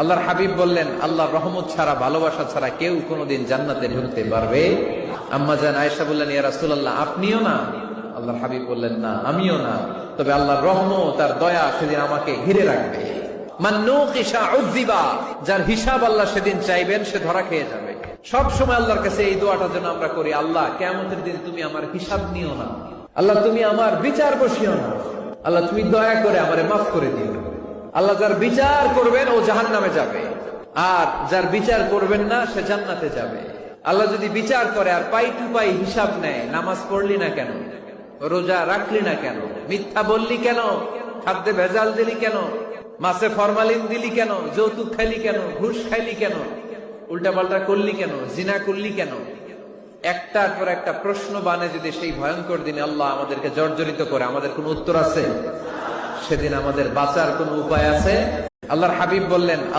আল্লাহর হাবিব বললেন, আল্লাহর রহমত ছাড়া, ভালোবাসা ছাড়া কেউ কোনোদিন জান্নাতে ঢুকতে পারবে? আম্মা জান আয়েশা বললেন, ইয়া রাসূলুল্লাহ, আপনিও না? আল্লাহর হাবিব বললেন, না, আমিও না, তবে আল্লাহর রহমত আর দয়া সেদিন আমাকে ঘিরে রাখবে। মান নুকিশা উযিবা, যার হিসাব আল্লাহ সেদিন চাইবেন সে ধরা খেয়ে যাবে। সব সময় আল্লাহর কাছে এই দোয়াটা যেন আমরা করি, আল্লাহ কিয়ামতের দিন তুমি আমার হিসাব নিও না, আল্লাহ তুমি আমার বিচার বসিও না, আল্লাহ তুমি দয়া করে আমারে মাফ করে দিও। আল্লাহ যার বিচার করবেন ও জাহান্নামে যাবে, আর যার বিচার করবেন না সে জান্নাতে যাবে। আল্লাহ যদি বিচার করে আর পাই টু পাই হিসাব নেয়, নামাজ পড়লি না কেন, রোজা রাখলি না কেন, মিথ্যা বললি কেন, খাদ্যে ভেজাল দিলি কেন, মাছে ফরমালিন দিলি কেন, যৌতুক খাইলি কেন, ঘুষ খাইলি কেন, উল্টাপাল্টা করলি কেন, জিনা করলি কেন, একটার পর একটা প্রশ্ন বানে যদি সেই ভয়ঙ্কর দিনে আল্লাহ আমাদেরকে জর্জরিত করে, আমাদের কোন উত্তর আছে? সেদিন আমাদের বাঁচার কোন উপায় আছে? আল্লাহর হাবিব বললেন,